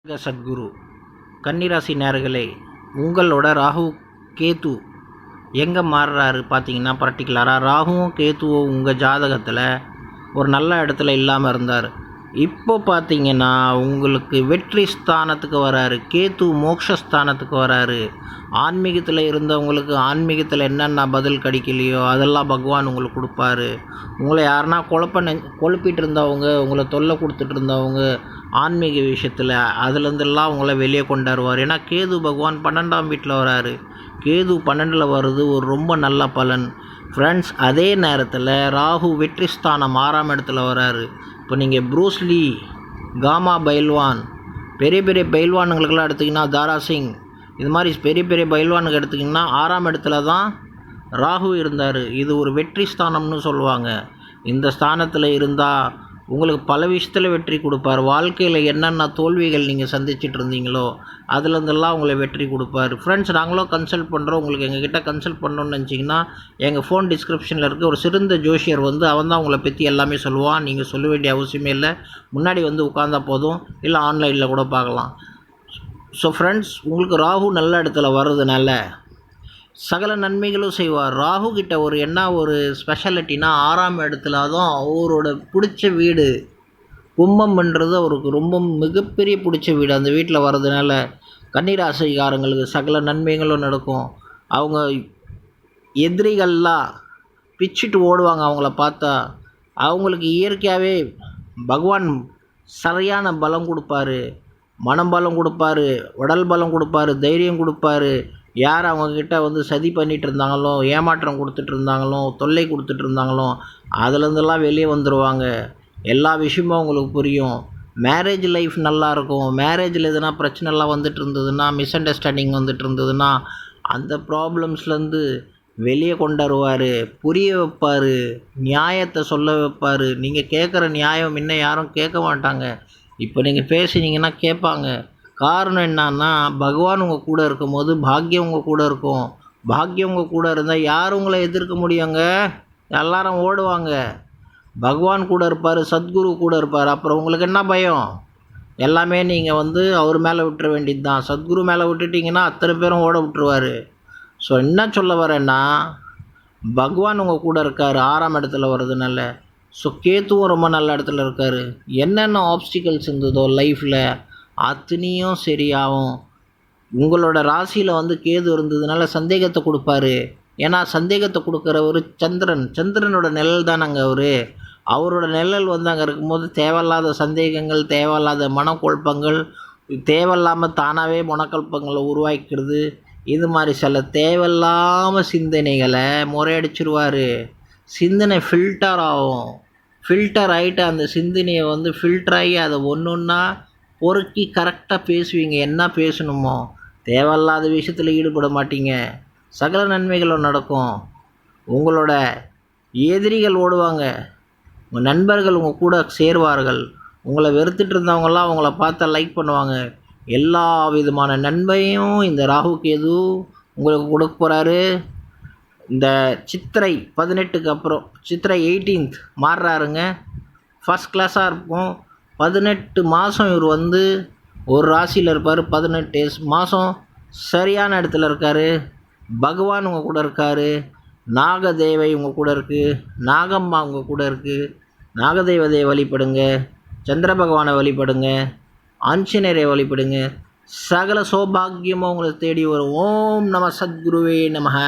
சத்குரு கன்னிராசி நேயர்களே, உங்களோட ராகு கேது எங்கே மாறுறாரு பார்த்தீங்கன்னா, பர்டிகுலராக ராகுவும் கேத்துவும் உங்கள் ஜாதகத்தில் ஒரு நல்ல இடத்துல இல்லாமல் இருந்தார். இப்போ பார்த்தீங்கன்னா உங்களுக்கு வெற்றி ஸ்தானத்துக்கு வராரு. கேத்து மோட்சஸ்தானத்துக்கு வராரு. ஆன்மீகத்தில் இருந்தவங்களுக்கு ஆன்மீகத்தில் என்னென்ன பதில் கிடைக்கலையோ அதெல்லாம் பகவான் உங்களுக்கு கொடுப்பாரு. உங்களை யாருன்னா குழப்பிட்டு இருந்தவங்க, உங்களை தொல்லை கொடுத்துட்டு இருந்தவங்க ஆன்மீக விஷயத்தில் அதுலேருந்தெல்லாம் உங்களை வெளியே கொண்டாடுவார். ஏன்னா கேது பகவான் 12ஆம் வீட்டில் வராரு. கேது 12ல் வருது ஒரு ரொம்ப நல்ல பலன் ஃப்ரெண்ட்ஸ். அதே நேரத்தில் ராகு வெற்றி ஸ்தானம் 6ஆம் இடத்துல வராரு. இப்போ நீங்கள் ப்ரூஸ்லி, காமா பைல்வான், பெரிய பெரிய பைல்வானுங்களுக்கெல்லாம் எடுத்திங்கன்னா தாராசிங், இது மாதிரி பெரிய பெரிய பைல்வானுக்கு எடுத்திங்கன்னா 6ஆம் இடத்துல தான் ராகு இருந்தார். இது ஒரு வெற்றி ஸ்தானம்னு சொல்லுவாங்க. இந்த ஸ்தானத்தில் இருந்தால் உங்களுக்கு பல விஷயத்தில் வெற்றி கொடுப்பார். வாழ்க்கையில் என்னென்ன தோல்விகள் நீங்கள் சந்திச்சுட்டு இருந்தீங்களோ அதுலேருந்தெல்லாம் உங்களை வெற்றி கொடுப்பார். ஃப்ரெண்ட்ஸ், நாங்களும் கன்சல்ட் பண்ணுறோம். உங்களுக்கு எங்ககிட்ட கன்சல்ட் பண்ணணும்னு நினச்சிங்கன்னா எங்கள் ஃபோன் டிஸ்கிரிப்ஷனில் இருக்க ஒரு சிறந்த ஜோஷியர் அவன் தான் உங்களை பற்றி எல்லாமே சொல்லுவான். நீங்கள் சொல்ல வேண்டிய அவசியமே இல்லை. முன்னாடி உட்காந்தா போதும், இல்லை ஆன்லைனில் கூட பார்க்கலாம். ஸோ ஃப்ரெண்ட்ஸ், உங்களுக்கு ராகு நல்ல இடத்துல வர்றதுனால சகல நன்மைகளும் செய்வார். ராகு கிட்ட ஒரு ஸ்பெஷாலிட்டினா 6ஆம் இடத்துல தான் அவரோட பிடிச்ச வீடு. கும்பம்ன்றது அவருக்கு ரொம்ப மிகப்பெரிய பிடிச்ச வீடு. அந்த வீட்டில் வர்றதுனால கன்னிராசிக்காரங்களுக்கு சகல நன்மைகளும் நடக்கும். அவங்க எதிரிகள்லாம் பிச்சுட்டு ஓடுவாங்க அவங்கள பார்த்தா. அவங்களுக்கு இயற்கையாகவே பகவான் சரியான பலம் கொடுப்பாரு. மனம் பலம் கொடுப்பாரு, உடல் பலம் கொடுப்பாரு, தைரியம் கொடுப்பாரு. யார் அவங்கக்கிட்ட சதி பண்ணிகிட்டு இருந்தாங்களோ, ஏமாற்றம் கொடுத்துட்டு இருந்தாங்களோ, தொல்லை கொடுத்துட்டு இருந்தாங்களோ அதுலேருந்தெல்லாம் வெளியே வந்துடுவாங்க. எல்லா விஷயமும் அவங்களுக்கு புரியும். மேரேஜ் லைஃப் நல்லாயிருக்கும். மேரேஜில் எதுனா பிரச்சனைலாம் வந்துட்டு இருந்ததுன்னா, மிஸ் அண்டர்ஸ்டாண்டிங் வந்துட்டு இருந்ததுன்னா அந்த ப்ராப்ளம்ஸ்லேருந்து வெளியே கொண்டாடுவார், புரிய வைப்பார், நியாயத்தை சொல்ல வைப்பார். நீங்கள் கேட்குற நியாயம் இன்னும் யாரும் கேட்க மாட்டாங்க. இப்போ நீங்கள் பேசுனீங்கன்னா கேட்பாங்க. காரணம் என்னன்னா, பகவான் உங்கள் கூட இருக்கும் போது பாக்கியம் உங்கள் கூட இருக்கும். பாக்கியம் உங்கள் கூட இருந்தால் யார் உங்களை எதிர்க்க முடியுங்க? எல்லாரும் ஓடுவாங்க. பகவான் கூட இருப்பார், சத்குரு கூட இருப்பார். அப்புறம் உங்களுக்கு என்ன பயம்? எல்லாமே நீங்கள் அவர் மேலே விட்டுற வேண்டியது தான். சத்குரு மேலே விட்டுட்டிங்கன்னா அத்தனை பேரும் ஓட விட்டுருவார். ஸோ என்ன சொல்ல வரேன்னா, பகவான் உங்கள் கூட இருக்கார் 6ஆம் இடத்துல வர்றதுனால. ஸோ கேத்துவும் ரொம்ப நல்ல இடத்துல இருக்கார். என்னென்ன ஆப்ஸ்டிகல்ஸ் இருந்ததோ லைஃப்பில் அத்தனையும் சரியாகும். உங்களோட ராசியில் கேது இருந்ததுனால சந்தேகத்தை கொடுப்பாரு. ஏன்னா சந்தேகத்தை கொடுக்குறவர் சந்திரனோட நிழல் தானங்க அவரோட நிழல் அங்கே இருக்கும்போது தேவையில்லாத சந்தேகங்கள், தேவையில்லாத மனக்குழப்பங்கள், தேவையில்லாமல் தானாகவே மனக்குழப்பங்களை உருவாக்கிறது, இது மாதிரி சில தேவையில்லாமல் சிந்தனைகளை முறையடிச்சிருவார். சிந்தனை ஃபில்டர் ஆகும். ஃபில்டர் ஆகிட்டு அந்த சிந்தனையை ஃபில்டராகி அதை ஒன்று ஒன்றா பொறுக்கி கரெக்டாக பேசுவீங்க. என்ன பேசணுமோ தேவையில்லாத விஷயத்தில் ஈடுபட மாட்டீங்க. சகல நன்மைகளும் நடக்கும். உங்களோட எதிரிகள் ஓடுவாங்க, உங்கள் நண்பர்கள் உங்கள் கூட சேருவார்கள். உங்களை வெறுத்துட்டு இருந்தவங்களாம் அவங்கள பார்த்தா லைக் பண்ணுவாங்க. எல்லா விதமான நன்மையும் இந்த ராகு கேது உங்களுக்கு கொடுக்க போகிறாரு. இந்த சித்திரை 18க்கு அப்புறம் சித்திரை 18th மாறுறாருங்க. ஃபஸ்ட் கிளாஸாக இருக்கும். 18 மாதம் இவர் ஒரு ராசியில் இருப்பார். 18 மாதம் சரியான இடத்துல இருக்கார். பகவான் உங்கள் கூட இருக்கார். நாகதேவை உங்கள் கூட இருக்குது. நாகம்மா உங்கள் கூட இருக்குது. நாகதேவதையை வழிபடுங்க, சந்திர பகவானை வழிபடுங்க, ஆஞ்சநேயரை வழிபடுங்க. சகல சௌபாகியமும் உங்களை தேடி வரும். ஓம் நம சத்குருவே நமஹ.